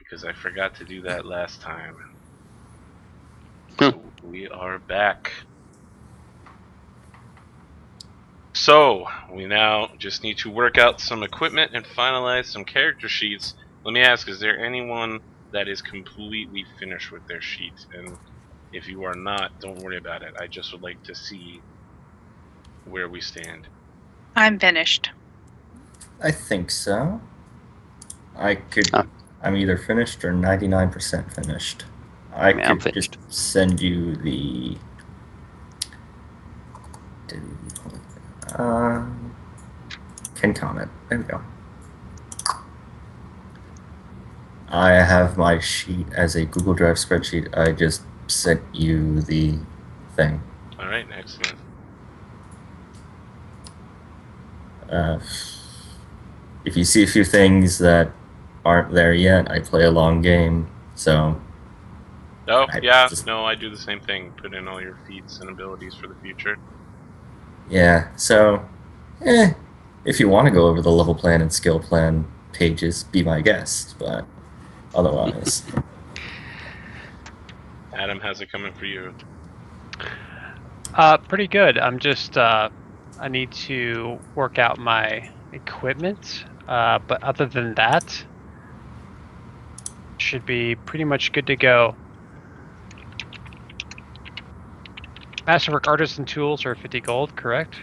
because I forgot to do that last time. So we are back. So we now just need to work out some equipment and finalize some character sheets. Let me ask, is there anyone that is completely finished with their sheet? And if you are not, don't worry about it. I just would like to see where we stand. I'm finished. I think so. I'm either finished or 99% finished. I'm could finished. just send you the. Can comment. There we go. I have my sheet as a Google Drive spreadsheet. I just sent you the thing. All right, excellent. If you see a few things that aren't there yet, I play a long game, so... Oh, yeah, no, I do the same thing. Put in all your feats and abilities for the future. Yeah, so... if you want to go over the level plan and skill plan pages, be my guest, but otherwise... Adam, how's it coming for you? Pretty good. I'm just, I need to work out my equipment, but other than that, should be pretty much good to go. Masterwork Artisan Tools are 50 gold, correct?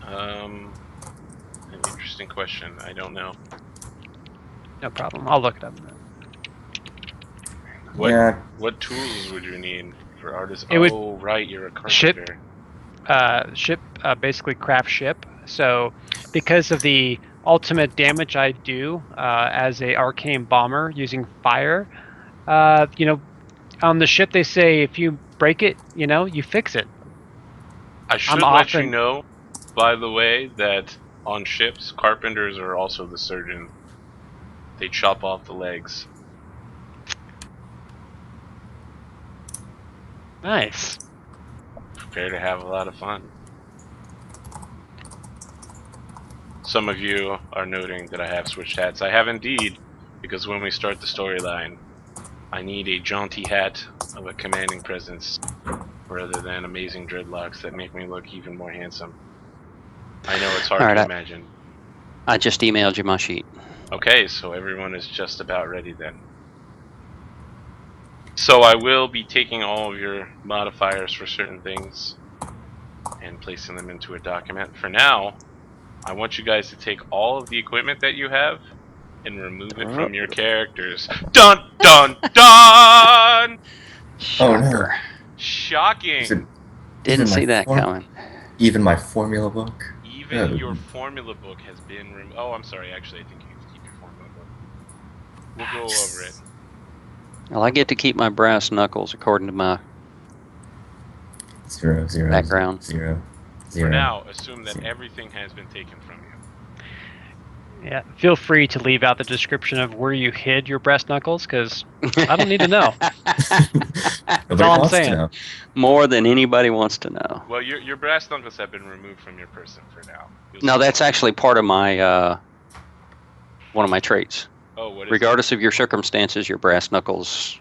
An interesting question. I don't know. No problem. I'll look it up. What tools would you need for artists? Right, you're a carpenter. Ship, basically craft ship. So, because of the ultimate damage I do as a arcane bomber using fire, on the ship they say if you break it, you fix it. I should let you know, by the way, that on ships, carpenters are also the surgeon. They chop off the legs. Nice. Prepare to have a lot of fun. Some of you are noting that I have switched hats. I have indeed, because when we start the storyline, I need a jaunty hat of a commanding presence rather than amazing dreadlocks that make me look even more handsome. I know it's hard to imagine. I just emailed you my sheet. Okay, so everyone is just about ready then. So I will be taking all of your modifiers for certain things and placing them into a document. For now, I want you guys to take all of the equipment that you have and remove it from your characters. Dun dun dun! Shocker. Oh, no. Shocking. Didn't see that coming. Even my formula book? Even your formula book has been removed. Oh, I'm sorry. Actually, I think you can keep your formula book. We'll go over it. Well, I get to keep my brass knuckles according to my 0, 0, background. 0, 0. For now, assume that everything has been taken from you. Yeah, feel free to leave out the description of where you hid your brass knuckles, because I don't need to know. That's all I'm saying. More than anybody wants to know. Well, your brass knuckles have been removed from your person for now. No, that's actually part of my one of my traits. Oh, what is Regardless of your circumstances, your brass knuckles.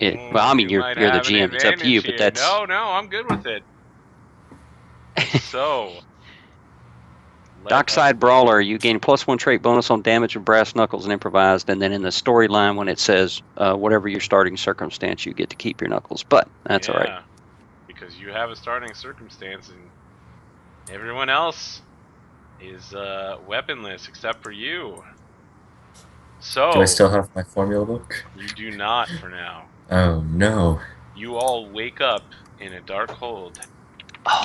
Well, I mean, you're the GM. It's up to you, but that's no, I'm good with it. So, Dockside Brawler, you gain +1 trait bonus on damage of brass knuckles and improvised, and then in the storyline when it says whatever your starting circumstance, you get to keep your knuckles. But that's all right. Because you have a starting circumstance, and everyone else is weaponless except for you. So, do I still have my formula book? You do not for now. Oh, no. You all wake up in a dark hold.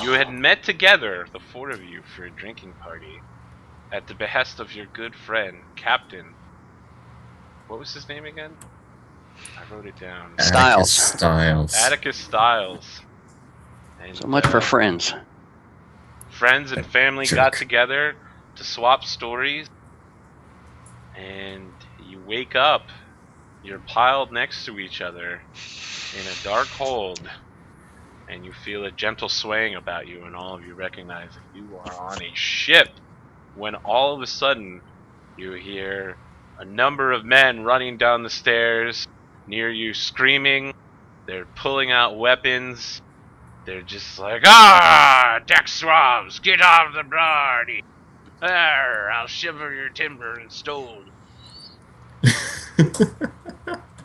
You had met together, the four of you, for a drinking party at the behest of your good friend, Captain. What was his name again? I wrote it down. Styles. Atticus Styles. And, so much for friends. Friends and family got together to swap stories. And you wake up. You're piled next to each other in a dark hold. And you feel a gentle swaying about you, and all of you recognize that you are on a ship when all of a sudden you hear a number of men running down the stairs near you screaming. They're pulling out weapons. They're just like, "Ah, deck swabs, get off the blarney! Arr, I'll shiver your timber and stone."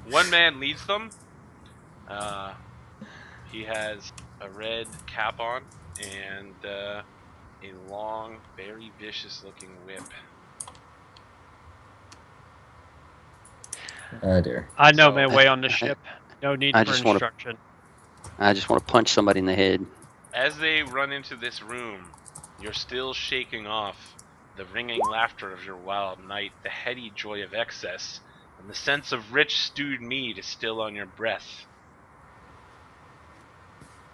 One man leads them. He has a red cap on and a long, very vicious-looking whip. Oh dear. I know So- my way on the ship. No need I for just wanna- instruction. I just want to punch somebody in the head. As they run into this room, you're still shaking off the ringing laughter of your wild night, the heady joy of excess, and the sense of rich stewed meat is still on your breath.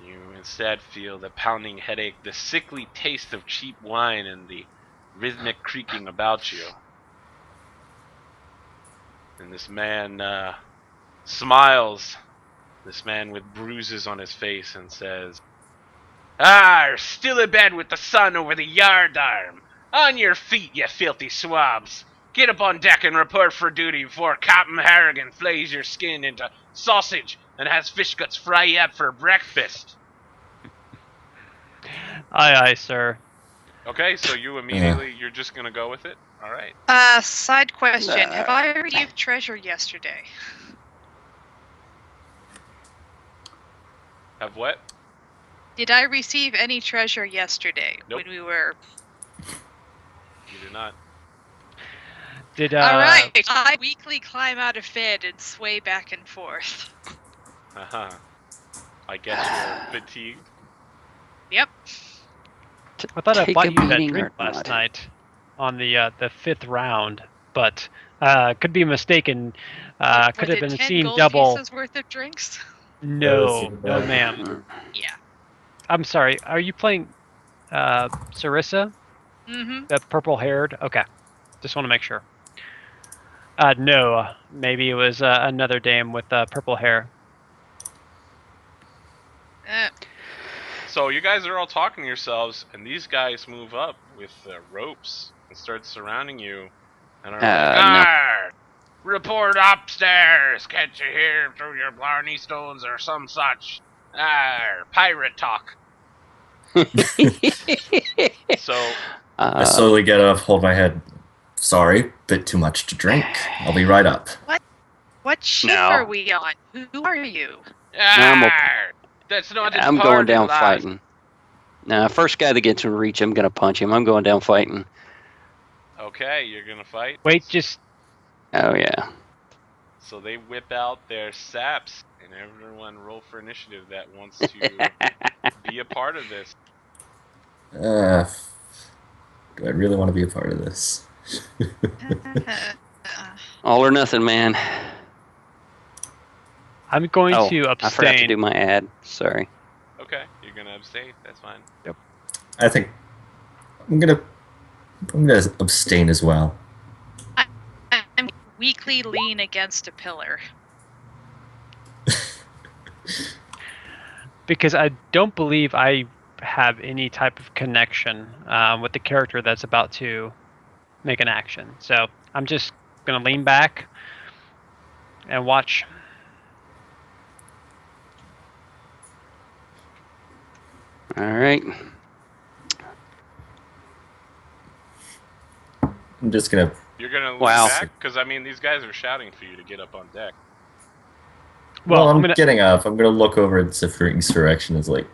You instead feel the pounding headache, the sickly taste of cheap wine, and the rhythmic creaking about you. And this man smiles, this man with bruises on his face, and says, "Ah, still abed with the sun over the yardarm. On your feet, you filthy swabs. Get up on deck and report for duty before Captain Harrigan flays your skin into sausage and has fish guts fry you up for breakfast." Aye, sir. Okay, so you immediately, you're just going to go with it? All right. Side question. Have I received treasure yesterday? Have what? Did I receive any treasure yesterday Nope. when we were... You do not. Did Alright, I weekly climb out of bed and sway back and forth. Uh-huh. I guess you're fatigued. Yep. I thought I Take bought a you that beating drink or last not. night on the 5th round, but could be mistaken. Could Was have it been 10 seen gold double. pieces worth of drinks? No, no, bad. ma'am. Yeah. I'm sorry. Are you playing Sarissa, Mm-hmm. the purple-haired? Okay, just want to make sure. No, maybe it was another dame with purple hair. So you guys are all talking to yourselves, and these guys move up with ropes and start surrounding you, and are like, No. "Arr! Report upstairs! Can't you hear through your blarney stones or some such? Arr! Pirate talk." So I slowly get up, hold my head. Sorry, bit too much to drink. I'll be right up. What ship No. are we on? Who are you? I'm okay. arr! That's not I'm important, going down lass. fighting. Now, first guy that gets in reach, I'm gonna punch him. I'm going down fighting. Okay, you're gonna fight. Wait, just Oh yeah. So they whip out their saps, and everyone roll for initiative that wants to be a part of this. Do I really want to be a part of this? All or nothing, man. I'm going Oh, to I forgot to abstain. do my ad. Sorry. Okay, you're gonna abstain. That's fine. I think I'm gonna abstain as well. I'm weakly lean against a pillar. Because I don't believe I have any type of connection with the character that's about to make an action. So I'm just going to lean back and watch. All right. I'm just gonna. You're gonna lean Wow. back because I mean these guys are shouting for you to get up on deck. Well, I'm going to. getting up. I'm gonna look over at Zephyrin's direction. It's like,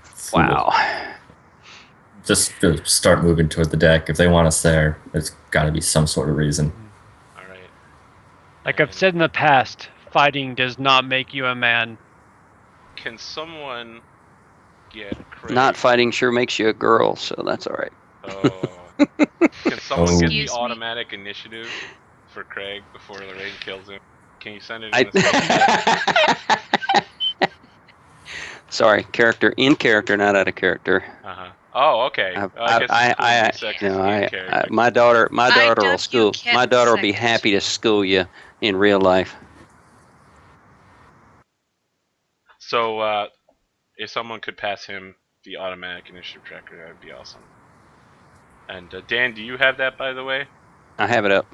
fool. Wow. Just gonna start moving toward the deck. If they want us there, there's got to be some sort of reason. All right. Like I've said in the past, fighting does not make you a man. Can someone get Craig? Not fighting sure makes you a girl, so that's all right. Oh. Can someone Oh. get the Excuse me? automatic initiative for Craig before Lorraine kills him? Can you send it in I... the chat? Sorry, in character, not out of character. Uh-huh. Oh, okay. I guess it's cool to be sexist in character. my daughter will does you school. cat My daughter will be sexist. happy to school you in real life. So, if someone could pass him the automatic initiative tracker, that would be awesome. And Dan, do you have that, by the way? I have it up.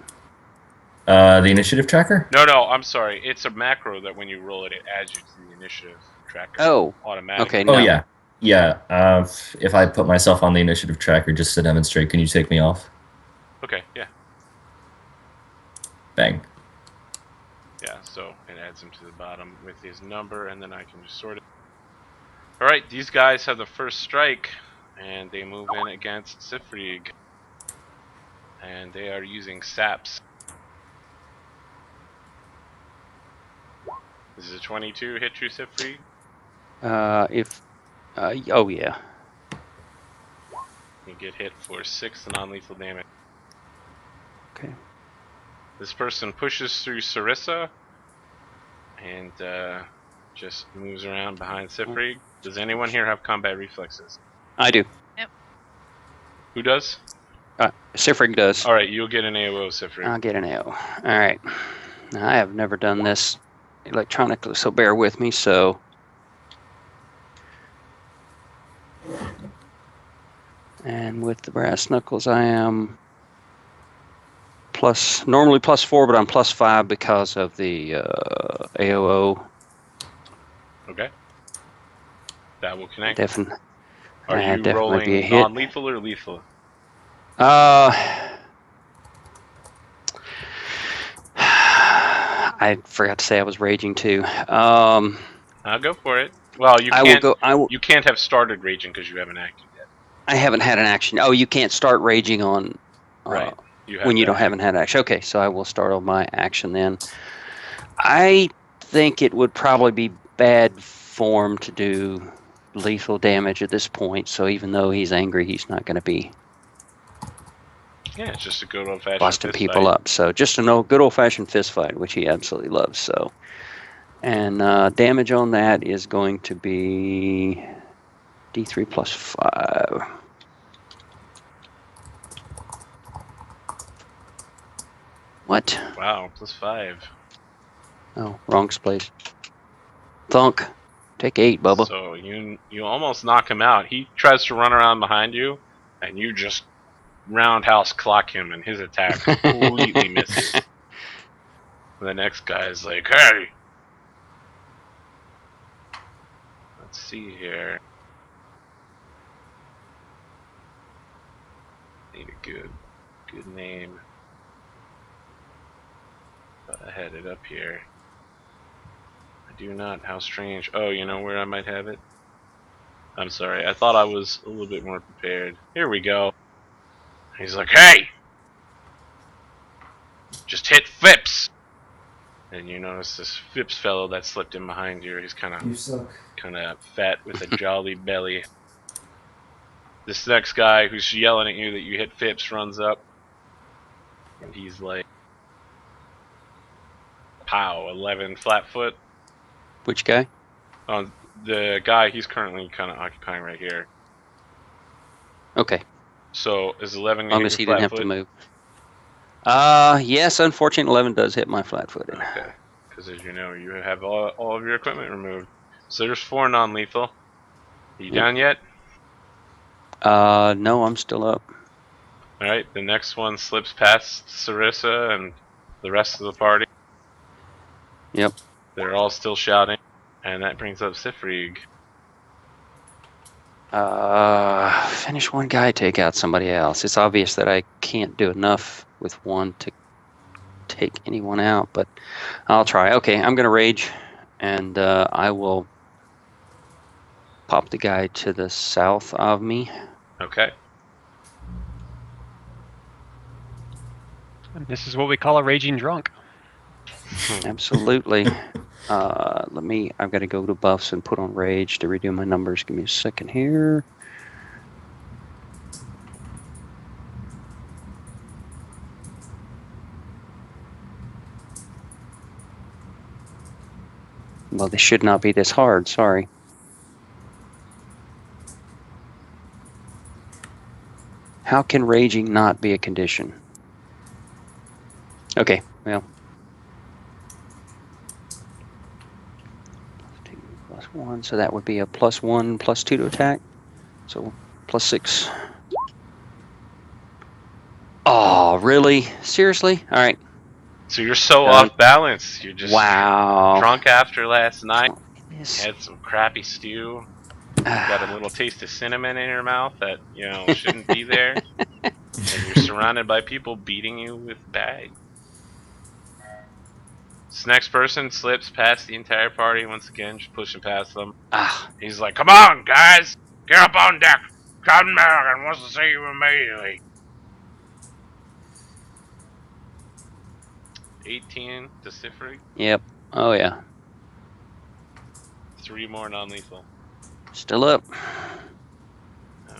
The initiative tracker? No, I'm sorry. It's a macro that when you roll it, it adds you to the initiative tracker. Oh, automatically. okay. Oh, No. yeah. Yeah. If I put myself on the initiative tracker just to demonstrate, can you take me off? Okay, yeah. Bang. Yeah, so it adds him to the bottom with his number, and then I can just sort it. Alright, these guys have the first strike, and they move in against Sifrig. And they are using saps. This is a 22 hit you, Sifrig? Oh yeah. You get hit for 6 non-lethal damage. Okay. This person pushes through Sarissa and just moves around behind Sifrig. Does anyone here have combat reflexes? I do. Who does? Sifrig does. Alright, you'll get an AOO, Sifrig. I'll get an AO. All right. Now, I have never done this electronically, so bear with me. So, and with the brass knuckles, I am normally +4, but I'm +5 because of the AOO. Okay. That will connect. Definitely. Are you definitely be a rolling hit. non-lethal or lethal? I forgot to say I was raging too. I'll go for it. Well, you I can't. will go. You can't have started raging because you haven't acted yet. I haven't had an action. Oh, you can't start raging on. Right. When you haven't had action. Okay, so I will start on my action then. I think it would probably be bad form to do lethal damage at this point. So even though he's angry, he's not going to be Yeah, it's just a good old-fashioned busting fist people fight. up. So just a good old-fashioned fist fight, which he absolutely loves. So, and damage on that is going to be D3 +5. What? Wow, +5. Oh, wrong place. Thunk. Take 8, Bubba. So you almost knock him out. He tries to run around behind you, and you just roundhouse clock him, and his attack completely misses. The next guy's like, "Hey, let's see here. Need a good name." But I had it up here. I do not. How strange. Oh, you know where I might have it? I'm sorry. I thought I was a little bit more prepared. Here we go. He's like, "Hey, just hit Phipps." And you notice this Phipps fellow that slipped in behind you. He's kind of fat with a jolly belly. This next guy who's yelling at you that you hit Phipps runs up, and he's like, "Pow, 11 flat-foot." Which guy? The guy he's currently kind of occupying right here. Okay. So is 11 As long gonna as hit he your didn't have to flat-foot? move. Yes, unfortunately, 11 does hit my flat-footed. Okay. Because as you know, you have all of your equipment removed. So there's 4 non-lethal. Are you down yet? No, I'm still up. Alright, the next one slips past Sarissa and the rest of the party. Yep. They're all still shouting. And that brings up Sifrig. Finish one guy, take out somebody else. It's obvious that I can't do enough with one to take anyone out, but I'll try. Okay, I'm going to rage, and I will pop the guy to the south of me. Okay. And this is what we call a raging drunk. Absolutely. I've got to go to buffs and put on rage to redo my numbers. Give me a second here. Well, they should not be this hard. Sorry. How can raging not be a condition? Okay, well. +1, so that would be a +1, +2 to attack. So +6. Oh, really? Seriously? All right. So you're so Done. off balance. You're just Wow. drunk after last night. This- Had some crappy stew. Got a little taste of cinnamon in your mouth that shouldn't be there, and you're surrounded by people beating you with bags. This next person slips past the entire party once again, just pushing past them. Ah, He's like, "Come on, guys, get up on deck. Captain American wants to see you immediately." 18 decifering, yep. Oh, yeah. 3 more non-lethal. Still up.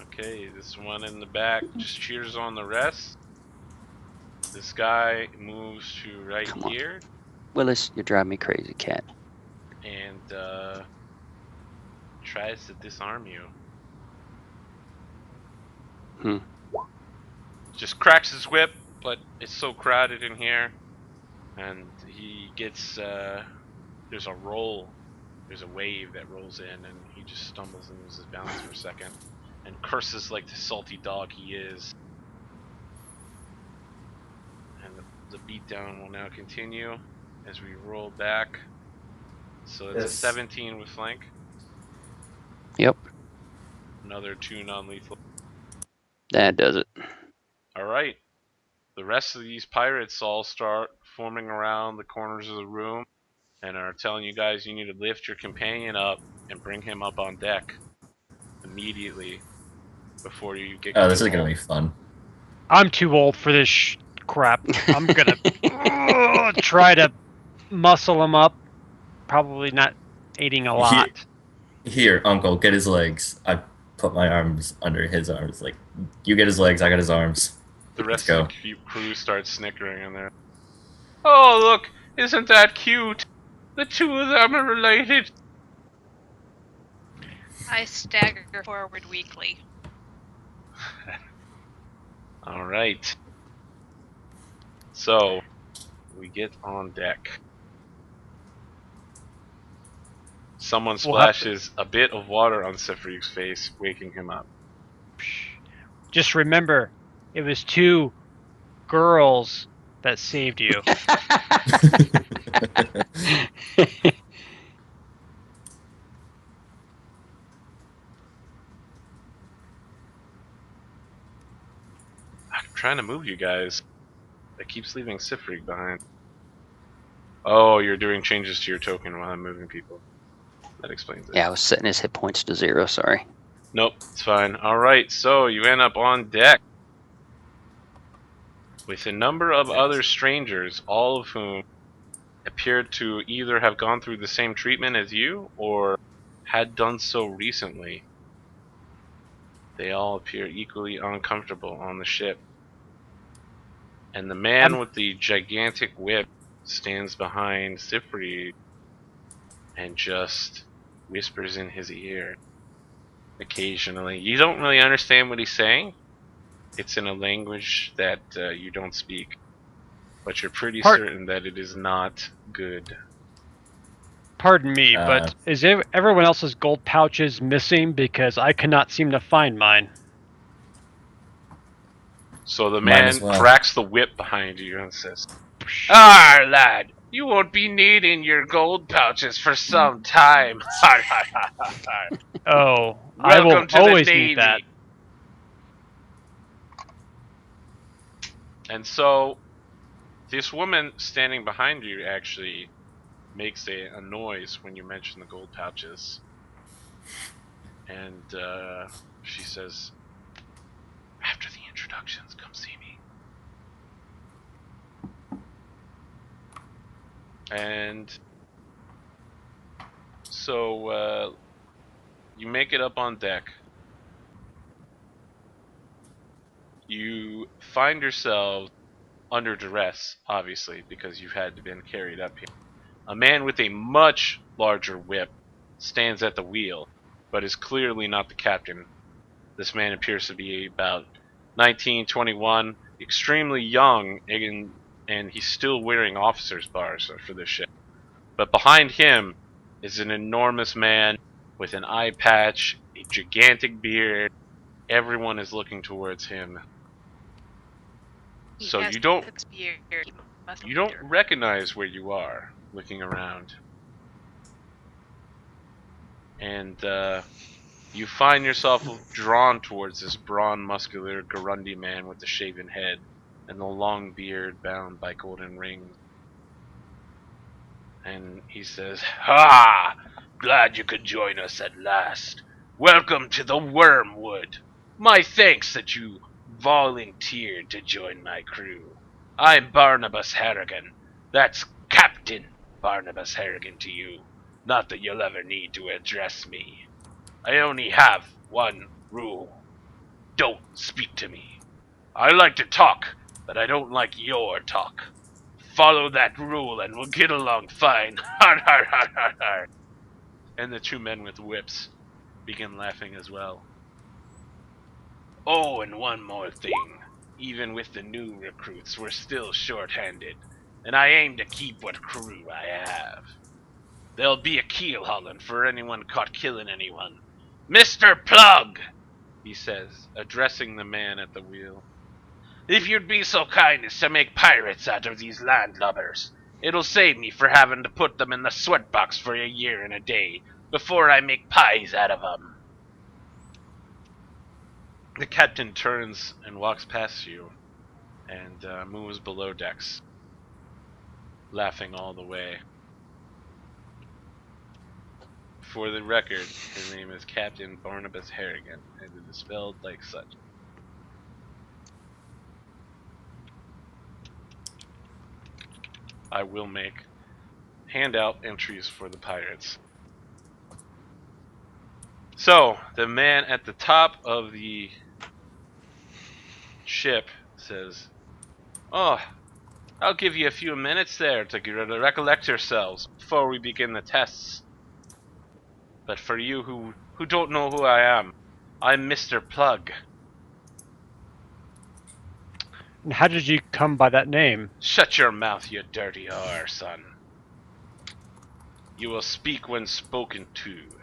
Okay, this one in the back just cheers on the rest. This guy moves to right Come on. here Willis, you're driving me crazy, cat. and tries to disarm you. Hmm. Just cracks his whip, but it's so crowded in here, and he gets there's a roll, there's a wave that rolls in, and he just stumbles and loses balance for a second, and curses like the salty dog he is. And the beatdown will now continue as we roll back. So it's a Yes. 17 with flank. Yep. Another 2 non-lethal. That does it. All right. The rest of these pirates all start forming around the corners of the room and are telling you guys you need to lift your companion up and bring him up on deck immediately before you get Oh, this is killed. gonna be fun. I'm too old for this crap. I'm gonna try to muscle him up. Probably not eating a lot. Here, Uncle, get his legs. I put my arms under his arms. Like, you get his legs, I got his arms. The Let's rest of go. the crew starts snickering in there. Oh, look, isn't that cute? The two of them are related. I stagger forward weakly. All right. So, we get on deck. Someone splashes a bit of water on Sifrig's face, waking him up. Just remember, it was 2 girls that saved you. I'm trying to move you guys. That keeps leaving Sifrig behind. Oh, you're doing changes to your token while I'm moving people. That explains it. Yeah, I was setting his hit points to 0. Sorry. Nope, it's fine. Alright, so you end up on deck with a number of other strangers, all of whom appeared to either have gone through the same treatment as you or had done so recently. They all appear equally uncomfortable on the ship. And the man with the gigantic whip stands behind Sifri and just whispers in his ear occasionally. You don't really understand what he's saying. It's in a language that you don't speak, but you're pretty certain that it is not good. Pardon me, but is everyone else's gold pouches missing? Because I cannot seem to find mine. So the Mine man as well. cracks the whip behind you and says, "Ah, lad, you won't be needing your gold pouches for some time." Oh, I will Welcome to always the Navy. need that. And so, this woman standing behind you actually makes a noise when you mention the gold pouches. And she says, "After the introductions, come see me." And so you make it up on deck. You find yourselves under duress, obviously, because you've had to been carried up here. A man with a much larger whip stands at the wheel, but is clearly not the captain. This man appears to be about 19, 21, extremely young, and he's still wearing officer's bars for this ship. But behind him is an enormous man with an eye patch, a gigantic beard. Everyone is looking towards him. He So has you don't the spear. He must you don't wonder. recognize where you are looking around. And you find yourself drawn towards this brawn, muscular Garundi man with the shaven head and the long beard bound by golden rings. And he says, "Ha! Glad you could join us at last. Welcome to the Wormwood. My thanks that you volunteered to join my crew. I'm Barnabas Harrigan. That's Captain Barnabas Harrigan to you. Not that you'll ever need to address me. I only have one rule. Don't speak to me. I like to talk, but I don't like your talk. Follow that rule and we'll get along fine. Har har har har har." And the two men with whips begin laughing as well. Oh, and one more thing. Even with the new recruits, we're still short-handed, and I aim to keep what crew I have. There'll be a keel hauling for anyone caught killing anyone. Mr. Plug, he says, addressing the man at the wheel. If you'd be so kind as to make pirates out of these landlubbers, it'll save me for having to put them in the sweatbox for a year and a day before I make pies out of 'em. The captain turns and walks past you and moves below decks, laughing all the way. For the record, his name is Captain Barnabas Harrigan, and it is spelled like such. I will make handout entries for the pirates. So, the man at the top of the ship says, "Oh, I'll give you a few minutes there to recollect yourselves before we begin the tests. But for you who don't know who I am, I'm Mr. Plug." And how did you come by that name? "Shut your mouth, you dirty whore, son. You will speak when spoken to."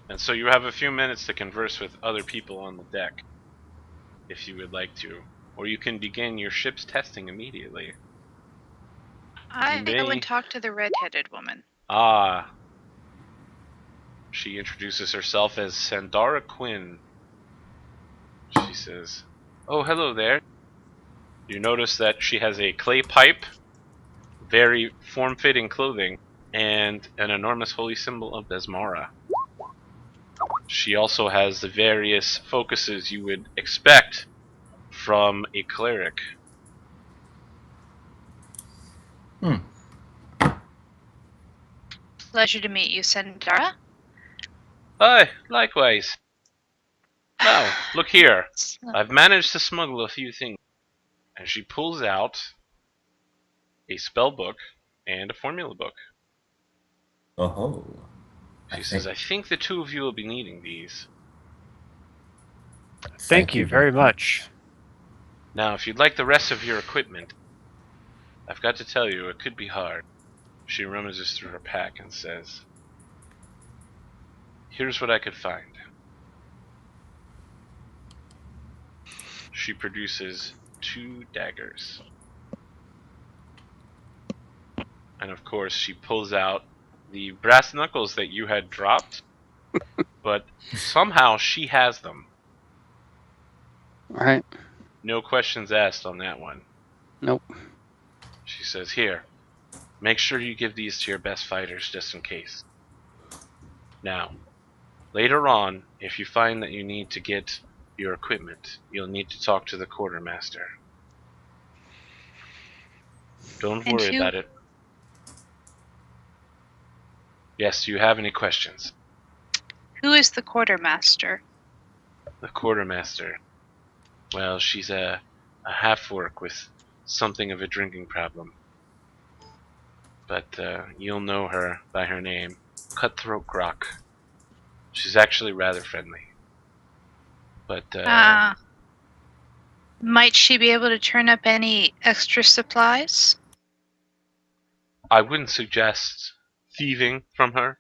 And so you have a few minutes to converse with other people on the deck, if you would like to. Or you can begin your ship's testing immediately. I You go may... and talk to the red-headed woman. Ah. She introduces herself as Sandara Quinn. She says, "Oh, hello there." You notice that she has a clay pipe, very form-fitting clothing, and an enormous holy symbol of Besmara. She also has the various focuses you would expect from a cleric. Hmm. Pleasure to meet you, Sandara. Hi, likewise. Now, look here. I've managed to smuggle a few things. And she pulls out a spell book and a formula book. Oh. She says, "I think the two of you will be needing these. Thank you very much. Now, if you'd like the rest of your equipment, I've got to tell you, it could be hard." She rummages through her pack and says, "Here's what I could find." She produces 2 daggers. And of course, she pulls out the brass knuckles that you had dropped, but somehow she has them. All right. No questions asked on that one. Nope. She says, "Here, make sure you give these to your best fighters just in case. Now, later on, if you find that you need to get your equipment, you'll need to talk to the quartermaster. Don't And worry who? about it." Yes, do you have any questions? Who is the quartermaster? The quartermaster. Well, she's a half-orc with something of a drinking problem. But you'll know her by her name, Cutthroat Grok. She's actually rather friendly. But Might she be able to turn up any extra supplies? I wouldn't suggest thieving from her.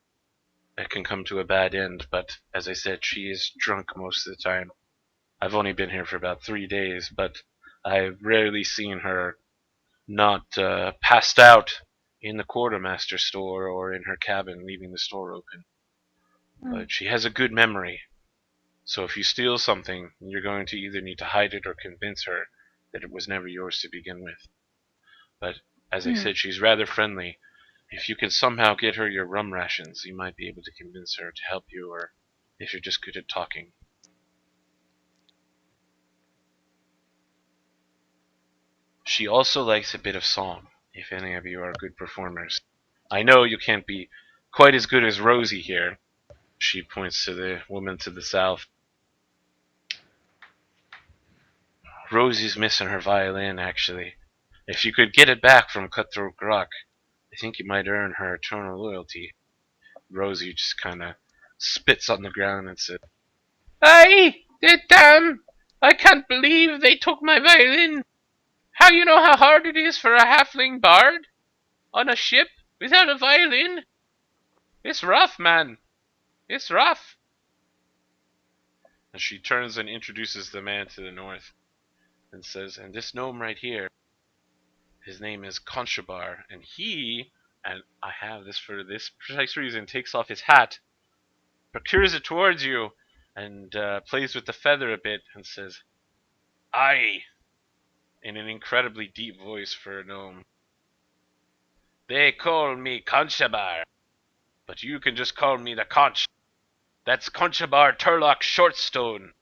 It can come to a bad end, but as I said, she is drunk most of the time. I've only been here for about 3 days, but I've rarely seen her not passed out in the quartermaster store or in her cabin leaving the store open. But she has a good memory. So if you steal something, you're going to either need to hide it or convince her that it was never yours to begin with. But as I said, she's rather friendly. If you can somehow get her your rum rations, you might be able to convince her to help you, or if you're just good at talking. She also likes a bit of song, if any of you are good performers. I know you can't be quite as good as Rosie here. She points to the woman to the south. Rosie's missing her violin, actually. If you could get it back from Cutthroat Grok, I think you might earn her eternal loyalty. Rosie just kind of spits on the ground and says, "Aye, they damn! I can't believe they took my violin. How you know how hard it is for a halfling bard on a ship without a violin? It's rough, man. It's rough." And she turns and introduces the man to the north and says, "And this gnome right here, his name is Conchabar, and he, and I have this for this precise reason, takes off his hat, procures it towards you, and plays with the feather a bit, and says, 'Aye,' in an incredibly deep voice for a gnome. 'They call me Conchabar, but you can just call me the Conch. That's Conchabar Turlock Shortstone.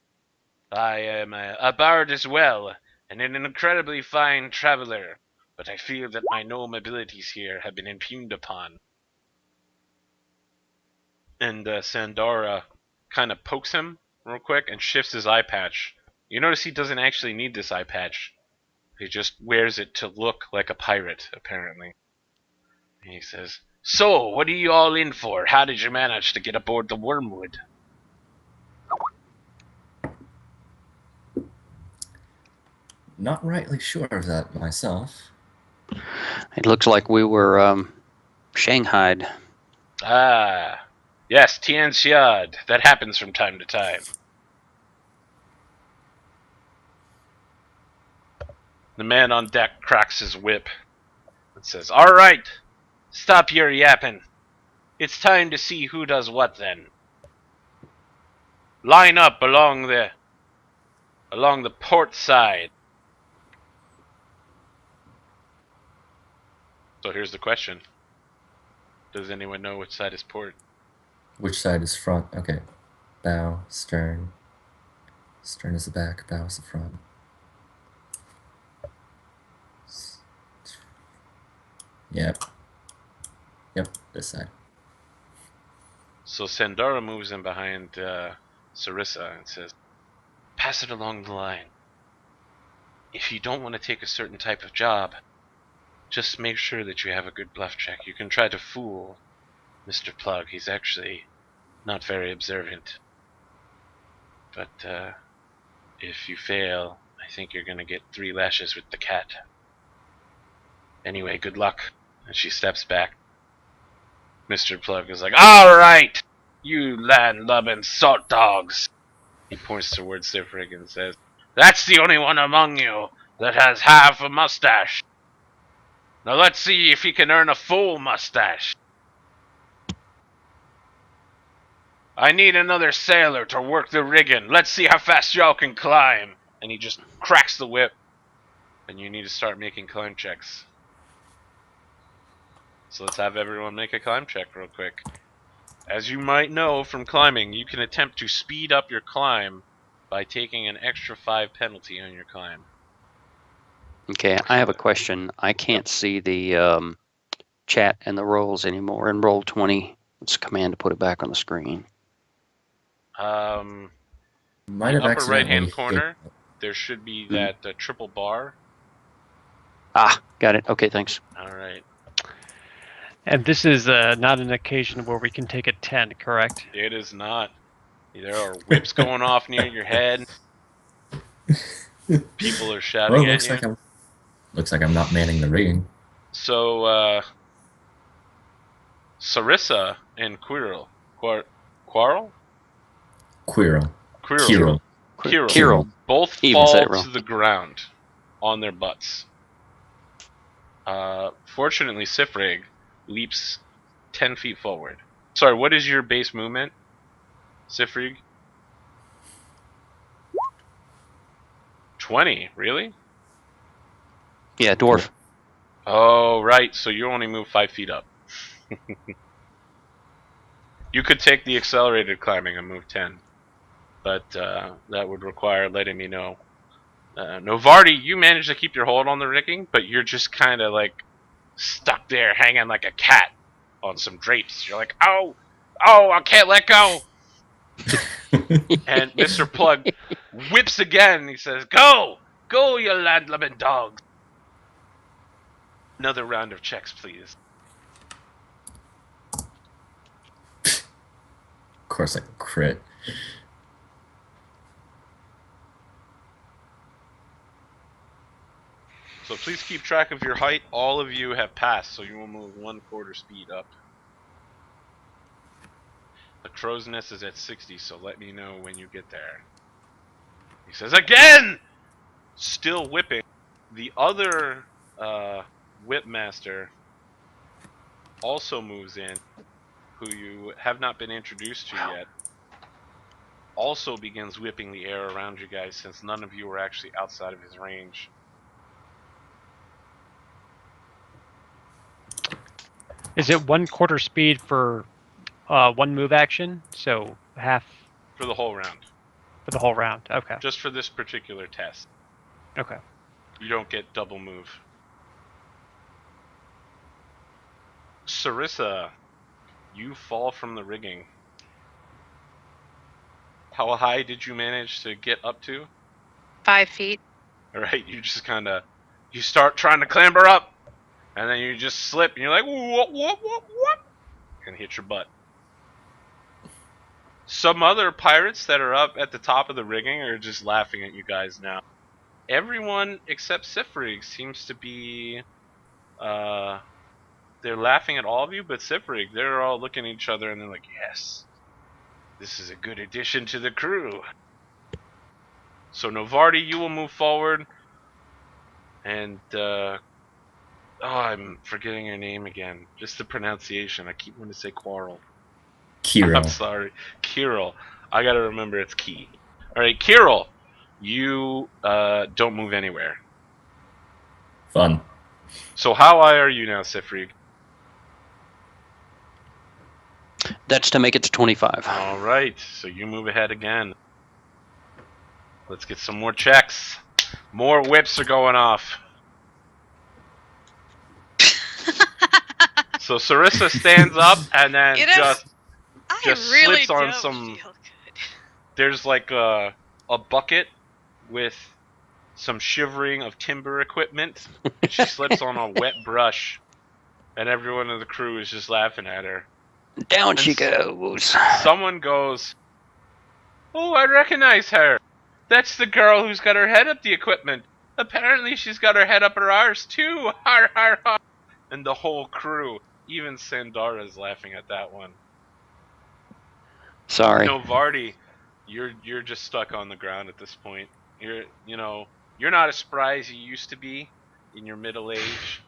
I am a bard as well, and an incredibly fine traveler, but I feel that my gnome abilities here have been impugned upon.' And Sandara kind of pokes him real quick and shifts his eye patch. You notice he doesn't actually need this eye patch. He just wears it to look like a pirate, apparently. And he says, 'So, what are you all in for? How did you manage to get aboard the Wormwood?' Not rightly sure of that myself. It looks like we were shanghaied. Ah, yes, Tianxiad. That happens from time to time. The man on deck cracks his whip and says, 'All right, stop your yapping. It's time to see who does what then. Line up along the port side.' So here's the question. Does anyone know which side is port? Which side is front? Okay. Bow, stern. Stern is the back, bow is the front. Yep. Yep, this side. So Sandara moves in behind Sarissa and says, 'Pass it along the line. If you don't want to take a certain type of job, just make sure that you have a good bluff check. You can try to fool Mr. Plug. He's actually not very observant. But if you fail, I think you're going to get 3 lashes with the cat. Anyway, good luck.' And she steps back. Mr. Plug is like, 'All right, you land-lubbing salt dogs.' He points towards Sifrig and says, 'That's the only one among you that has half a mustache. Now let's see if he can earn a full mustache. I need another sailor to work the rigging. Let's see how fast y'all can climb.' And he just cracks the whip. And you need to start making climb checks. So let's have everyone make a climb check real quick. As you might know from climbing, you can attempt to speed up your climb by taking an extra 5 penalty on your climb. Okay, I have a question. I can't see the chat and the rolls anymore. In Roll20, what's the command to put it back on the screen? Might The have upper accidentally right-hand hit- corner, there should be that triple bar. Ah, got it. Okay, thanks. All right. And this is not an occasion where we can take a 10, correct? It is not. There are whips going off near your head. People are shouting Well, at you. looks like I'm not manning the rigging. So, Sarissa and Quirrell. Quirrell? Quirrell. Quirrell. Kirill. Both Even said fall it wrong. to the ground on their butts. Fortunately, Sifrig leaps 10 feet forward. Sorry, what is your base movement, Sifrig? 20, really? Yeah, dwarf. Oh, right, so you only move 5 feet up. You could take the accelerated climbing and move 10, but that would require letting me know. Novardi, you managed to keep your hold on the rigging, but you're just kind of like stuck there hanging like a cat on some drapes. You're like, oh, I can't let go. And Mr. Plug whips again. He says, go, you landlubbing dogs. Another round of checks, please. Of course, I can crit. So please keep track of your height. All of you have passed, so you will move 1/4 speed up. The crow's nest is at 60, so let me know when you get there. He says, again! Still whipping. The other whipmaster also moves in, who you have not been introduced to yet. Also begins whipping the air around you guys, since none of you are actually outside of his range. Is it 1/4 speed for one move action? So half For the whole round. for the whole round. Okay. Just for this particular test. Okay. You don't get double move. Sarissa, you fall from the rigging. How high did you manage to get up to? 5 feet. Alright, you just you start trying to clamber up, and then you just slip, and you're like, what? And hit your butt. Some other pirates that are up at the top of the rigging are just laughing at you guys now. Everyone except Sifrig seems to be, they're laughing at all of you, but Sifrig, they're all looking at each other and they're like, yes, this is a good addition to the crew. So Novardi, you will move forward, and I'm forgetting your name again. Just the pronunciation. I keep wanting to say Quarrel. Kirill. I'm sorry, Kirill. I gotta remember it's key. All right, Kirill, you don't move anywhere. Fun. So how high are you now, Sifrig? That's to make it to 25. All right, so you move ahead again. Let's get some more checks. More whips are going off. So Sarissa stands up and then You know, I just really slips on don't some. feel good. There's like a bucket with some shivering of timber equipment, and she slips on a wet brush, and everyone in the crew is just laughing at her. Down she goes. Someone goes, "Oh, I recognize her. That's the girl who's got her head up the equipment. Apparently she's got her head up her arse too. Har har har." And the whole crew, even Sandara, is laughing at that one. Sorry. Novardi, you're just stuck on the ground at this point. You're not as spry as you used to be in your middle age,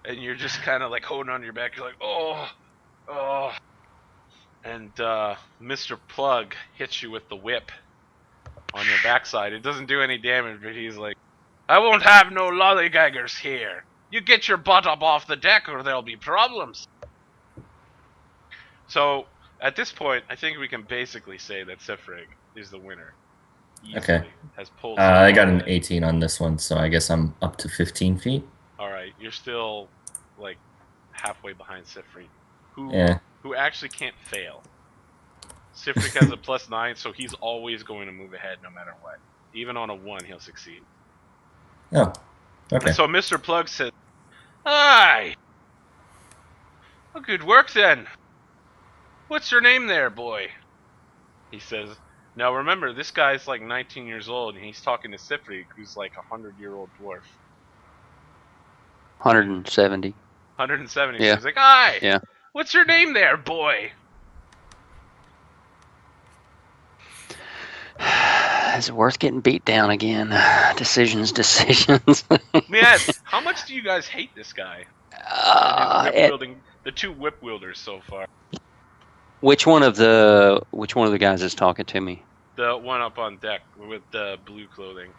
and you're just kind of like holding on to your back. You're like, oh, and Mr. Plug hits you with the whip on your backside. It doesn't do any damage, but he's like, I won't have no lollygaggers here. You get your butt up off the deck, or there'll be problems. So at this point, I think we can basically say that Sifrig is the winner. Easily. Okay. Has pulled. I got an 18 on this one, so I guess I'm up to 15 feet. All right, you're still like halfway behind Sifrig, who actually can't fail. Sifrig has a +9, so he's always going to move ahead no matter what. Even on a 1, he'll succeed. Oh, okay. So Mr. Plug says, "Aye, well, good work then. What's your name there, boy?" He says. Now remember, this guy's like 19 years old, and he's talking to Sifrig, who's like a 100-year-old dwarf. 170. 170. Yeah. So he's like, "Aye, Yeah. what's your name there, boy?" Is it worth getting beat down again? Decisions. Let me ask, how much do you guys hate this guy and his whip It, wielding? The two whip wielders so far. which one of the guys is talking to me? The one up on deck with the blue clothing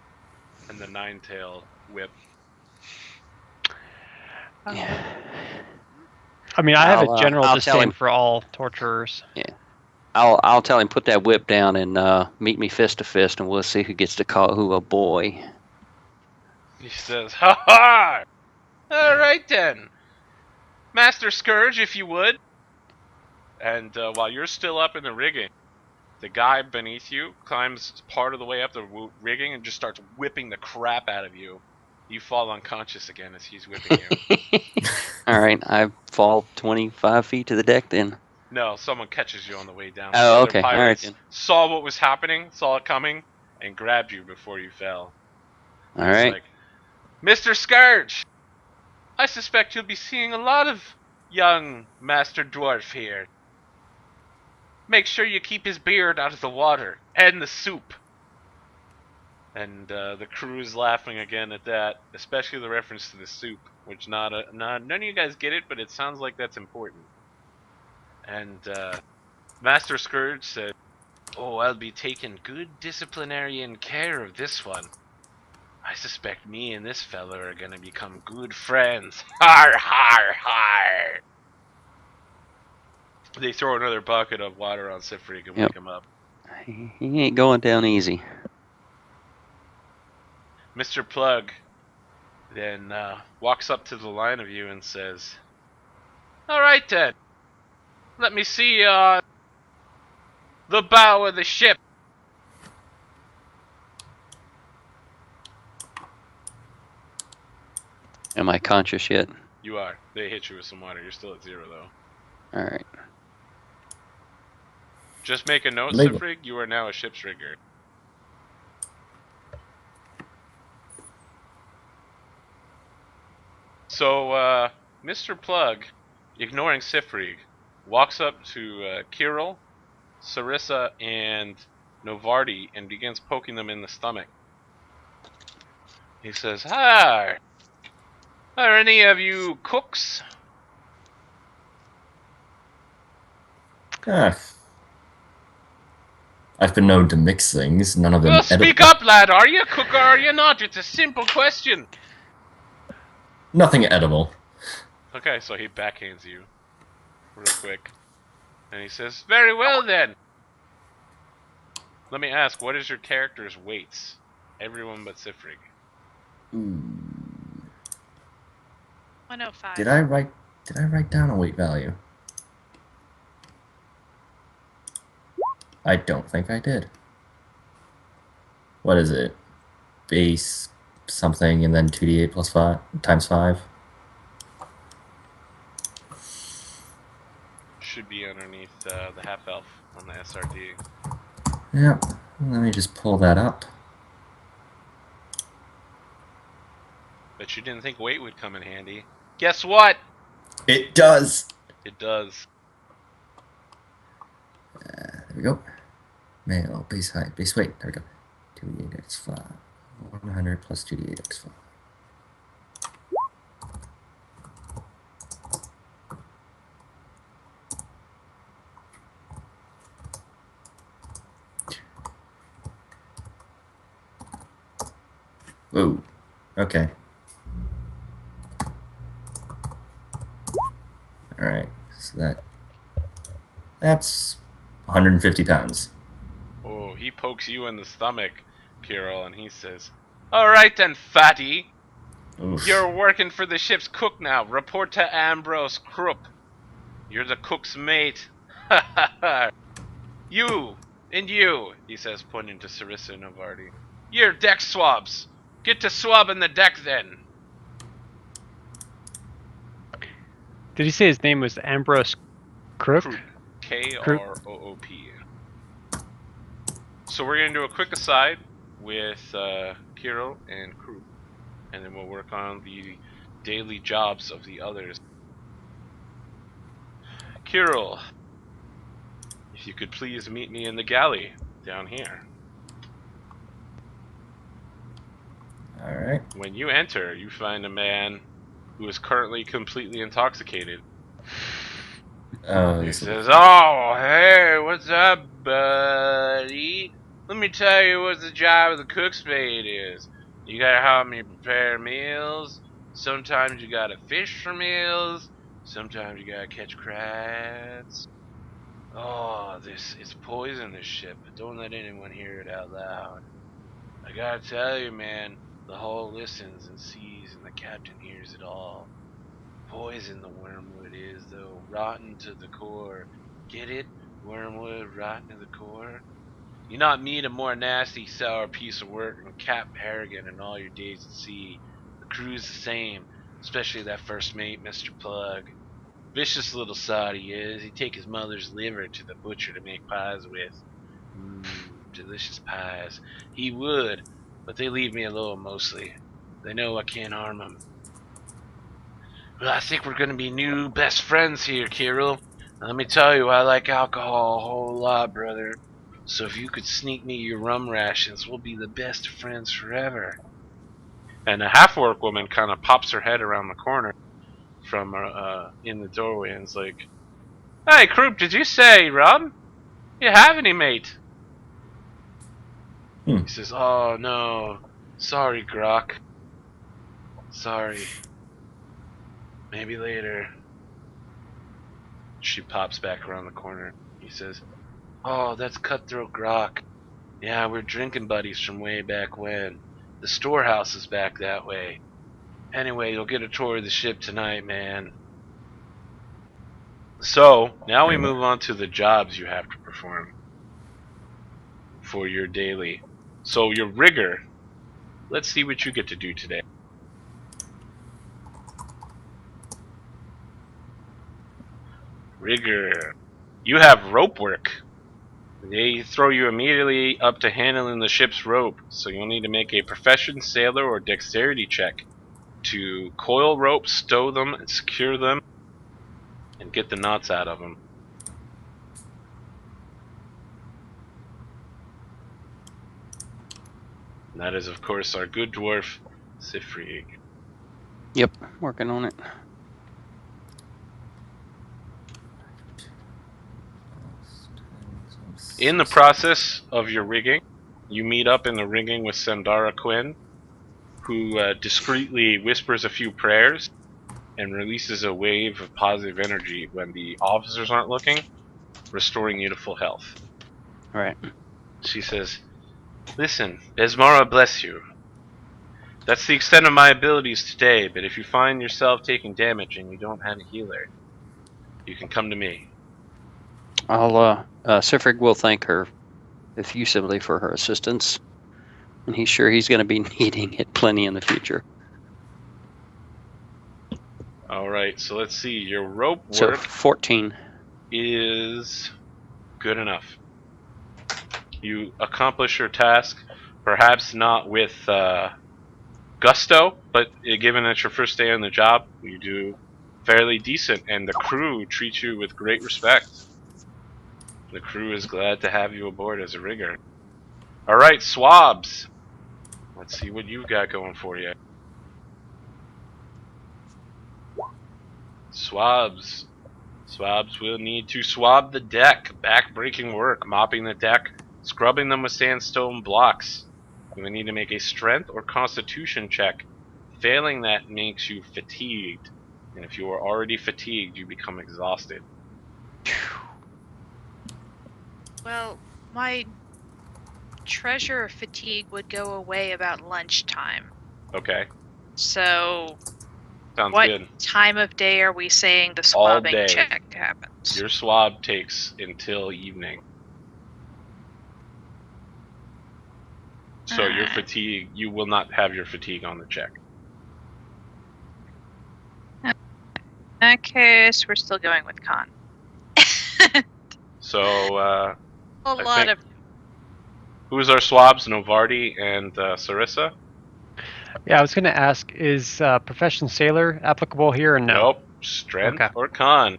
and the nine-tail whip. Yeah. I mean, I have a general I'll tell disdain him. for all torturers. Yeah. I'll tell him, put that whip down and meet me fist to fist, and we'll see who gets to call who a boy. He says, "Ha ha! All right then, Master Scourge, if you would." And while you're still up in the rigging, the guy beneath you climbs part of the way up the rigging and just starts whipping the crap out of you. You fall unconscious again as he's whipping you. All right, I fall 25 feet to the deck then. No, someone catches you on the way down. Oh, the other okay. All right, pirates then. saw what was happening, saw it coming, and grabbed you before you fell. All He's right. like, Mr. Scourge, I suspect you'll be seeing a lot of young Master Dwarf here. Make sure you keep his beard out of the water and the soup. And the crew is laughing again at that, especially the reference to the soup, which none of you guys get it, but it sounds like that's important. And Master Scourge said, "Oh, I'll be taking good disciplinarian care of this one. I suspect me and this fella are gonna become good friends. Har, har, har." They throw another bucket of water on Sifrig and Yep. wake him up. He ain't going down easy. Mr. Plug then walks up to the line of you and says, "All right then, let me see the bow of the ship." Am I conscious yet? You are. They hit you with some water. You're still at 0 though. All right. Just make a note, Label. Sifrig, you are now a ship's rigger. So, Mr. Plug, ignoring Sifrig, walks up to Kirill, Sarissa, and Novardi and begins poking them in the stomach. He says, "Hi, are any of you cooks?" Ah. I've been known to mix things, none of them Well, speak edible. up, lad. Are you a cook or are you not? It's a simple question. Nothing edible. Okay, so he backhands you real quick. And he says, "Very well then. Let me ask, what is your character's weights? Everyone but Sifrig." Ooh. 105. Did I write down a weight value? I don't think I did. What is it? Base something and then 2d8 plus 5 times 5. Should be underneath the half-elf on the SRD. Yep. Let me just pull that up. But you didn't think weight would come in handy. Guess what? It does. It does. There we go. Male, base height, base weight. There we go. 2d8 x 5. 100 plus 2d8 x 5. Whoa. Okay. Alright. So that's 150 pounds. Oh, he pokes you in the stomach, Kirill, and he says, "All right then, fatty. Oof. You're working for the ship's cook now. Report to Ambrose Krupp. You're the cook's mate." Ha ha ha. "You and you," he says, pointing to Sarissa and Novardi. "You're deck swabs. Get to swabbing the deck then." Did he say his name was Ambrose Crook? Krupp. K-R-O-O-P. So we're going to do a quick aside with Kirill and Krupp, and then we'll work on the daily jobs of the others. Kirill, if you could please meet me in the galley down here. right. When you enter, you find a man who is currently completely intoxicated. Oh, He this will be says, fun. "Oh, hey, what's up, buddy? Let me tell you what the job of the cook's mate is. You gotta help me prepare meals. Sometimes you gotta fish for meals. Sometimes you gotta catch crabs. Oh, this is poison, this ship, but don't let anyone hear it out loud. I gotta tell you, man, the hull listens and sees, and the captain hears it all. Poison the wormwood is, though, rotten to the core. Get it? Wormwood rotten to the core? You not meet a more nasty, sour piece of work than Cap Harrigan in all your days at sea. The crew's the same, especially that first mate, Mr. Plug. Vicious little sod he is. He'd take his mother's liver to the butcher to make pies with. Delicious pies. He would, but they leave me alone mostly. They know I can't harm 'em. Well, I think we're going to be new best friends here, Kirill. Let me tell you, I like alcohol a whole lot, brother. So if you could sneak me your rum rations, we'll be the best of friends forever. And a half-orc woman kind of pops her head around the corner from in the doorway and is like, "Hey, Croup, did you say rum? You have any, mate?" Hmm. He says, "Oh, no. Sorry, Grok. Sorry. Maybe later." She pops back around the corner. He says, "Oh, that's Cutthroat Grok. Yeah, we're drinking buddies from way back when. The storehouse is back that way. Anyway, you'll get a tour of the ship tonight, man." So, now we Very move well. on to the jobs you have to perform for your daily. So, your rigger. Let's see what you get to do today. Rigger. You have rope work. They throw you immediately up to handling the ship's rope, so you'll need to make a profession, sailor, or dexterity check to coil ropes, stow them, and secure them, and get the knots out of them. And that is, of course, our good dwarf, Sifrig. Yep, working on it. In the process of your rigging, you meet up in the rigging with Sandara Quinn, who discreetly whispers a few prayers and releases a wave of positive energy when the officers aren't looking, restoring you to full health. Right. She says, "Listen, Besmara bless you. That's the extent of my abilities today, but if you find yourself taking damage and you don't have a healer, you can come to me." Sifrig will thank her effusively for her assistance, and he's sure he's going to be needing it plenty in the future. Alright, so let's see. Your rope So work 14. is good enough. You accomplish your task, perhaps not with gusto, but given it's your first day on the job, you do fairly decent, and the crew treats you with great respect. The crew is glad to have you aboard as a rigger. Alright, swabs. Let's see what you've got going for you. Swabs. Swabs will need to swab the deck. Back-breaking work, mopping the deck, scrubbing them with sandstone blocks. You will need to make a strength or constitution check. Failing that makes you fatigued. And if you are already fatigued, you become exhausted. Well, my treasure fatigue would go away about lunchtime. Okay, So, sounds what good. time of day are we saying the All swabbing day. check happens? Your swab takes until evening. So your Alright. fatigue, you will not have your fatigue on the check. In that case, we're still going with con. So, A I lot think- of who's our swabs? Novardi and Sarissa? Yeah, I was going to ask, is profession sailor applicable here or no? Nope. Strength Okay. or con.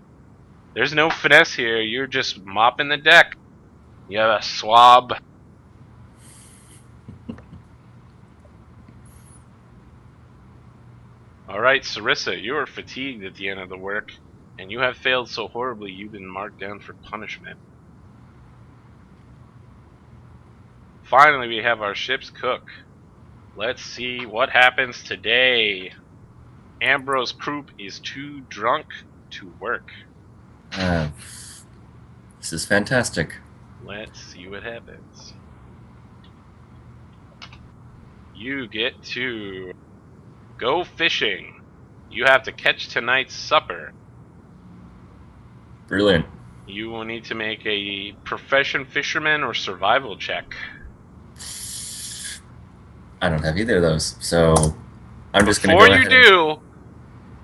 There's no finesse here. You're just mopping the deck. You have a swab. Alright, Sarissa, you are fatigued at the end of the work, and you have failed so horribly you've been marked down for punishment. Finally, we have our ship's cook. Let's see what happens today. Ambrose Croup is too drunk to work. This is fantastic. Let's see what happens. You get to go fishing. You have to catch tonight's supper. Brilliant. You will need to make a profession fisherman or survival check. I don't have either of those, so I'm just going to go ahead.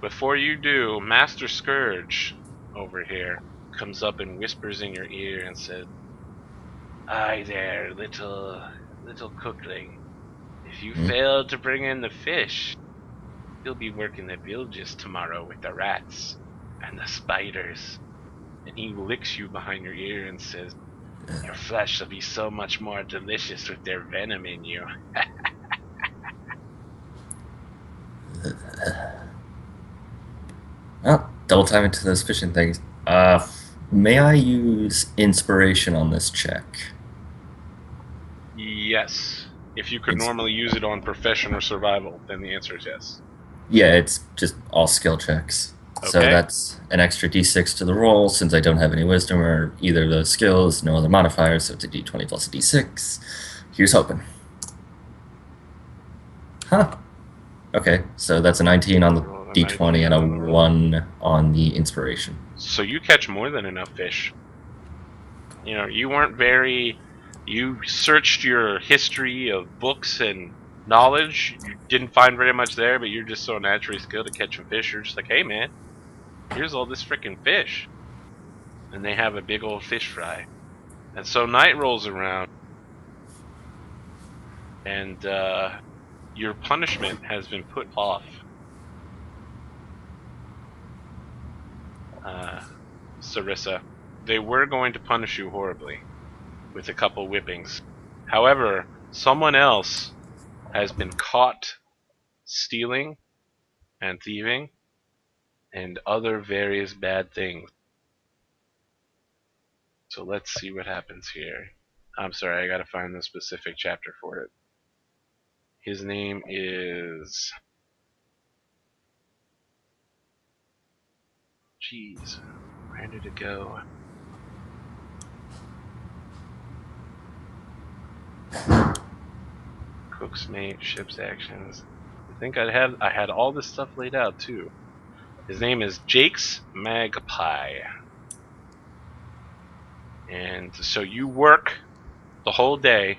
Before you do, Master Scourge over here comes up and whispers in your ear and says, "Hi there, little cookling. If you fail to bring in the fish, you'll be working the bilges tomorrow with the rats and the spiders." And he licks you behind your ear and says, "Your flesh will be so much more delicious with their venom in you." Well, double time into those fishing things. May I use inspiration on this check? Yes. If you could It's- normally use it on profession or survival, then the answer is yes. Yeah, it's just all skill checks. So Okay. that's an extra d6 to the roll, since I don't have any wisdom or either of those skills, no other modifiers, so it's a d20 plus a d6. Here's hoping. Huh. Okay, so that's a 19 on the Roll a d20 and 19 a on the roll. 1 on the inspiration. So you catch more than enough fish. You know, you weren't very... You searched your history of books and knowledge. You didn't find very much there, but you're just so naturally skilled at catching fish. You're just like, hey man, here's all this freaking fish. And they have a big old fish fry. And so night rolls around, and your punishment has been put off. Sarissa, they were going to punish you horribly with a couple whippings. However, someone else has been caught stealing and thieving and other various bad things. So let's see what happens here. I'm sorry, I gotta find the specific chapter for it. His name is... Jeez, where did it go? Cook's mate, ship's actions. I think I had all this stuff laid out too. His name is Jake's Magpie. And so you work the whole day,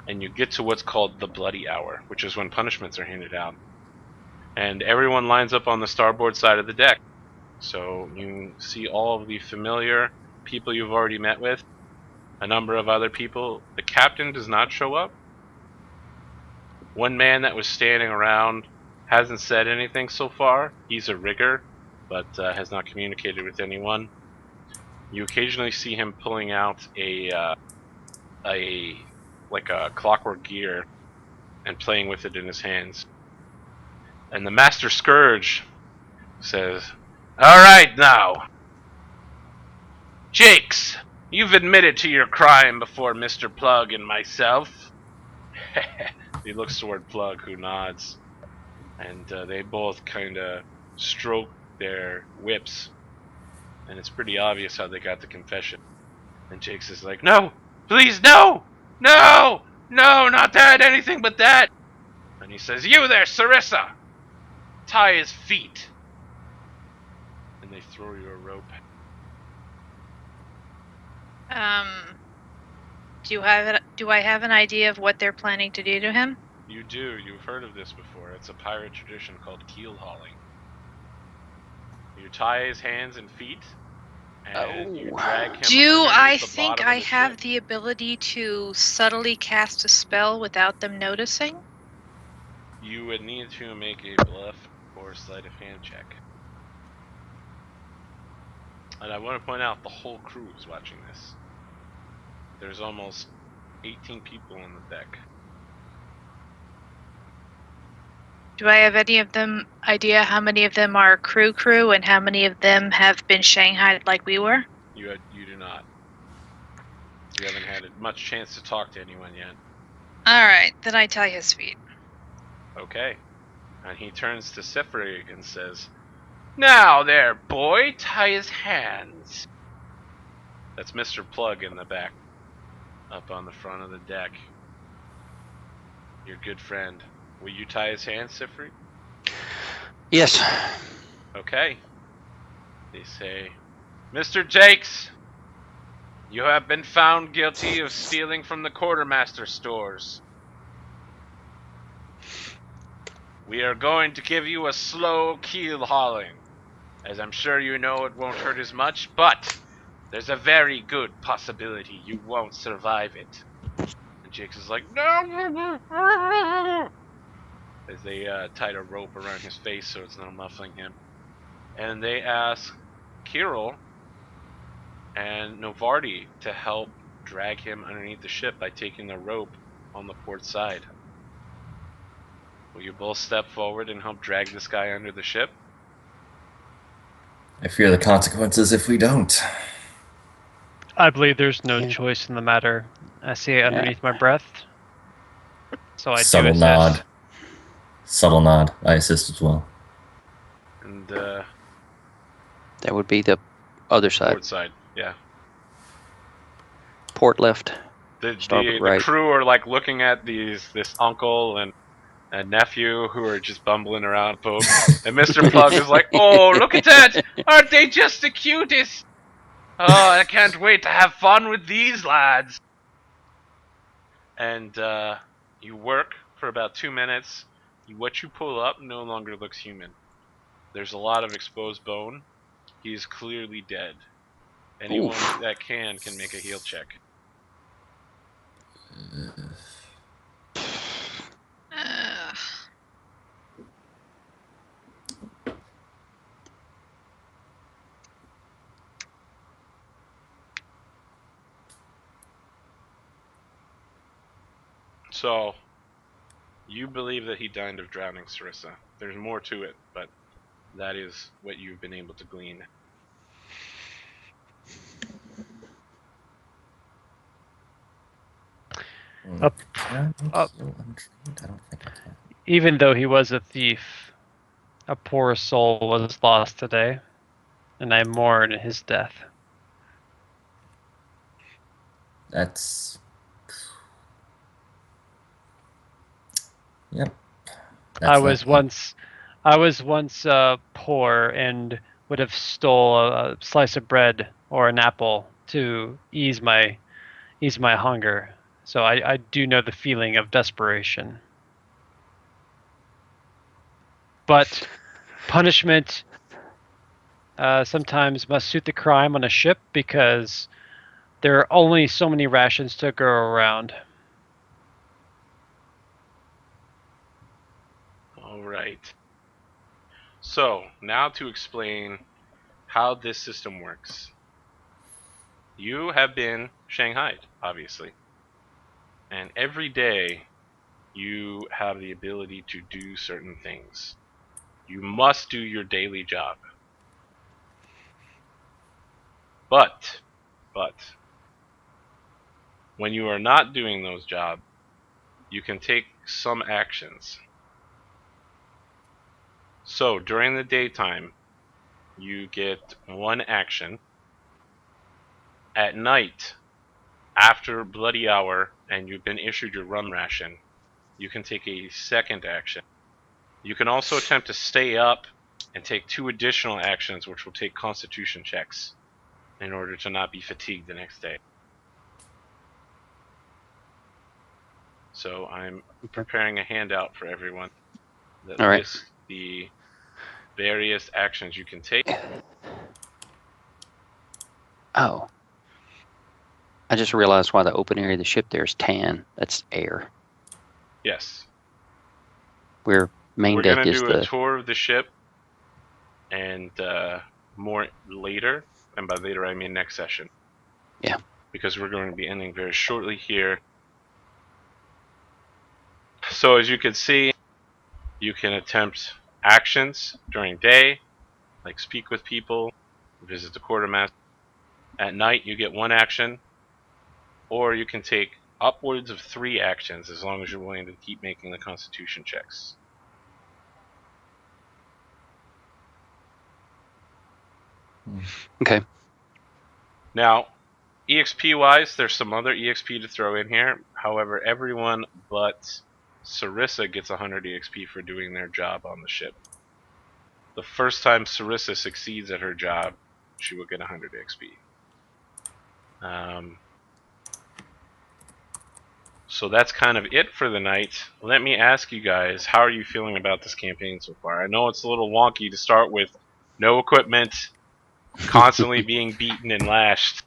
and you get to what's called the Bloody Hour, which is when punishments are handed out. And everyone lines up on the starboard side of the deck. So you see all of the familiar people you've already met with, a number of other people. The captain does not show up. One man that was standing around hasn't said anything so far. He's a rigger, but has not communicated with anyone. You occasionally see him pulling out a clockwork gear and playing with it in his hands. And the Master Scourge says, "All right now, Jakes, you've admitted to your crime before Mr. Plug and myself." He looks toward Plug, who nods, and they both kind of stroke their whips, and it's pretty obvious how they got the confession. And Jakes is like, "No, please, no, no, no, not that, anything but that." And he says, "You there, Sarissa, tie his feet." And they throw you a rope. Do I have an idea of what they're planning to do to him? You do. You've heard of this before. It's a pirate tradition called keel hauling. You tie his hands and feet, and you drag him Do underneath I the think bottom I of the have ship. the ability to subtly cast a spell without them noticing? You would need to make a bluff or sleight of hand check. And I want to point out the whole crew is watching this. There's almost 18 people on the deck. Do I have any of them idea how many of them are crew and how many of them have been shanghaied like we were? You do not. You haven't had much chance to talk to anyone yet. Alright, then I tie his feet. Okay. And he turns to Sifrig and says, "Now there, boy, tie his hands." That's Mr. Plug in the back, up on the front of the deck. Your good friend. Will you tie his hands, Sifrig? Yes. Okay. They say, "Mr. Jakes, you have been found guilty of stealing from the Quartermaster stores. We are going to give you a slow keel hauling. As I'm sure you know, it won't hurt as much, but there's a very good possibility you won't survive it." And Jakes is like, "No!" As they tied a rope around his face so it's not muffling him. And they ask Kirill and Novardi to help drag him underneath the ship by taking the rope on the port side. Will you both step forward and help drag this guy under the ship? I fear the consequences if we don't. I believe there's no Yeah. choice in the matter. I see it underneath my breath. So I do Subtle assist. nod. Subtle nod. I assist as well. And That would be the other side. port side, yeah. Port left. The Starboard right. crew are like looking at this uncle and nephew who are just bumbling around boat. And Mr. Plug is like, "Oh, look at that! Aren't they just the cutest? Oh, I can't wait to have fun with these lads." And you work for about 2 minutes. What you pull up no longer looks human. There's a lot of exposed bone. He's clearly dead. Anyone Oof. that can make a heal check. Ugh. So, you believe that he died of drowning, Sarissa. There's more to it, but that is what you've been able to glean. Up- Can I up. heal untrained? I don't think I can. Even though he was a thief, a poor soul was lost today, and I mourn his death. That's. Yep. I That's was once poor and would have stole a slice of bread or an apple to ease my hunger. So I do know the feeling of desperation. But punishment sometimes must suit the crime on a ship because there are only so many rations to go around. All right. So, now to explain how this system works. You have been shanghaied, obviously. And every day, you have the ability to do certain things. You must do your daily job. But, when you are not doing those jobs, you can take some actions. So, during the daytime, you get one action. At night, after bloody hour, and you've been issued your rum ration, you can take a second action. You can also attempt to stay up and take 2 additional actions, which will take constitution checks in order to not be fatigued the next day. So I'm preparing a handout for everyone that All right. lists the various actions you can take. Oh. I just realized why the open area of the ship there is tan. That's air. Yes. Where main We're deck going to is do a the. tour of the ship and more later. And by later, I mean next session. Yeah. Because we're going to be ending very shortly here. So as you can see, You can attempt actions during day, like speak with people, visit the quartermaster. At night, you get 1 action, or you can take upwards of 3 actions as long as you're willing to keep making the Constitution checks. Okay. Now, EXP wise, there's some other EXP to throw in here. However, everyone but Sarissa gets 100 EXP for doing their job on the ship. The first time Sarissa succeeds at her job, she will get 100 EXP. So that's kind of it for the night. Let me ask you guys, how are you feeling about this campaign so far? I know it's a little wonky to start with no equipment, constantly being beaten and lashed,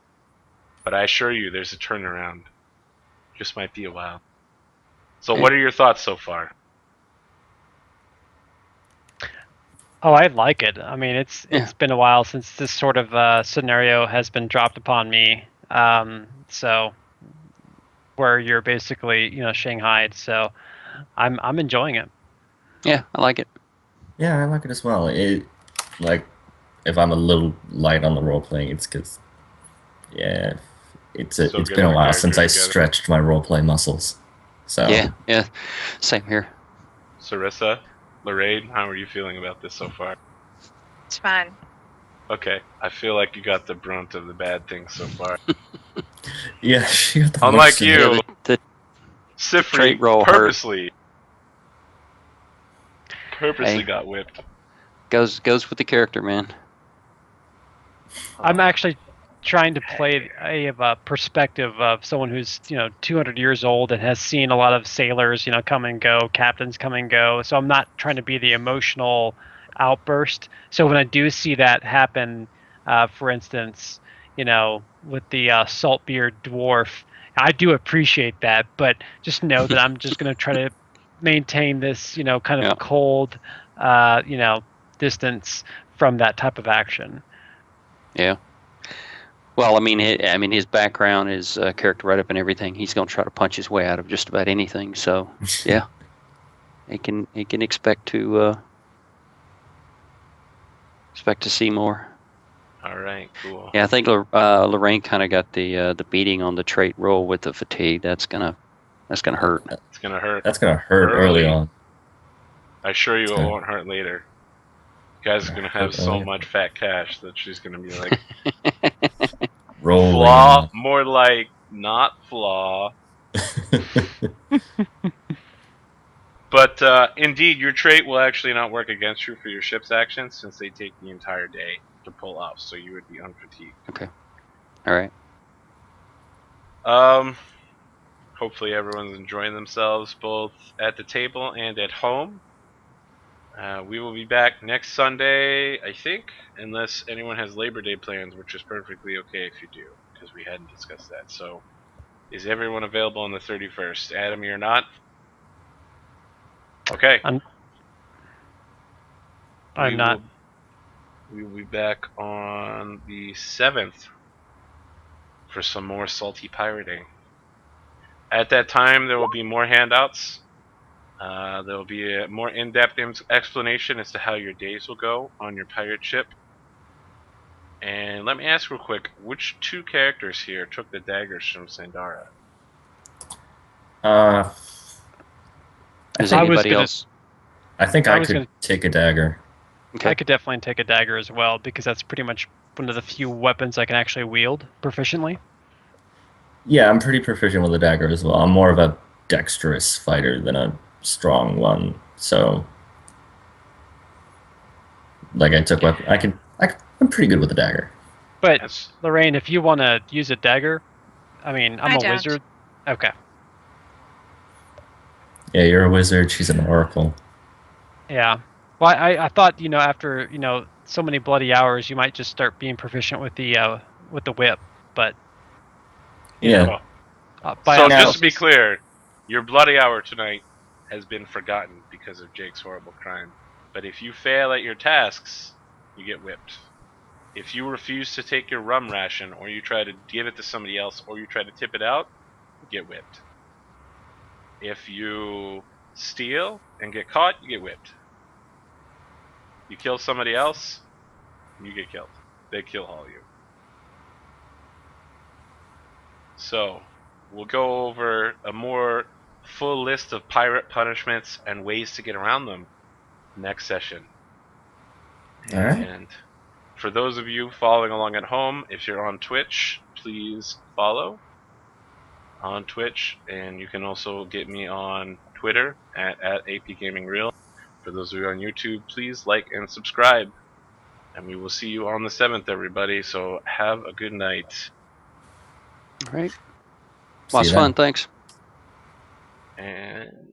but I assure you there's a turnaround. Just might be a while. So what are your thoughts so far? Oh, I like it. I mean, it's been a while since this sort of scenario has been dropped upon me. So where you're basically, shanghaied. So I'm enjoying it. Yeah, I like it. Yeah, I like it as well. Like, if I'm a little light on the role playing, it's because, yeah, it's been a while since I stretched my role play muscles. So yeah, same here. Sarissa, Lorraine, how are you feeling about this so far? It's fine. Okay, I feel like you got the brunt of the bad things so far. Yeah, she got the Unlike worst of it. you, The Sifri trait roll purposely Hey. got whipped. goes with the character, man. I'm actually trying to play a perspective of someone who's 200 years old and has seen a lot of sailors come and go, captains come and go. So I'm not trying to be the emotional outburst. So when I do see that happen, for instance, with the saltbeard dwarf, I do appreciate that. But just know that I'm just going to try to maintain this kind of cold distance from that type of action. Yeah. Well, I mean, his background is character write-up and everything. He's going to try to punch his way out of just about anything. So, yeah, he can expect to see more. All right, cool. Yeah, I think Lorraine kind of got the beating on the trait roll with the fatigue. That's gonna hurt. It's gonna hurt. That's gonna hurt early on. I assure you, it won't hurt later. You guys are gonna have so earlier. much fat cash that she's gonna be like, Rolling. flaw, more like not flaw. But indeed, your trait will actually not work against you for your ship's actions since they take the entire day to pull off, so you would be unfatigued. Okay. All right. Hopefully everyone's enjoying themselves both at the table and at home. We will be back next Sunday, I think, unless anyone has Labor Day plans, which is perfectly okay if you do, because we hadn't discussed that. So, is everyone available on the 31st? Adam, you're not? Okay. I'm not. We will be back on the 7th for some more salty pirating. At that time, there will be more handouts. There will be a more in-depth explanation as to how your days will go on your pirate ship. And let me ask real quick, which 2 characters here took the daggers from Sandara? Is anybody else? I think I could take a dagger. Okay. I could definitely take a dagger as well, because that's pretty much one of the few weapons I can actually wield proficiently. Yeah, I'm pretty proficient with a dagger as well. I'm more of a dexterous fighter than a strong one, so like I'm pretty good with a dagger. But Lorraine, if you want to use a dagger, I mean, I'm a wizard. Okay. Yeah, you're a wizard. She's an oracle. Yeah. Well, I thought after so many bloody hours, you might just start being proficient with the whip, but yeah. So just to be clear, your bloody hour tonight has been forgotten because of Jake's horrible crime. But if you fail at your tasks, you get whipped. If you refuse to take your rum ration, or you try to give it to somebody else, or you try to tip it out, you get whipped. If you steal and get caught, you get whipped. You kill somebody else, you get killed. They kill all you. So, we'll go over a more full list of pirate punishments and ways to get around them next session. And for those of you following along at home, if you're on Twitch, please follow on Twitch, and you can also get me on Twitter at APGamingREAL. For those of you on YouTube, please like and subscribe. And we will see you on the 7th, everybody. So have a good night. All right. Lots of fun. Thanks. And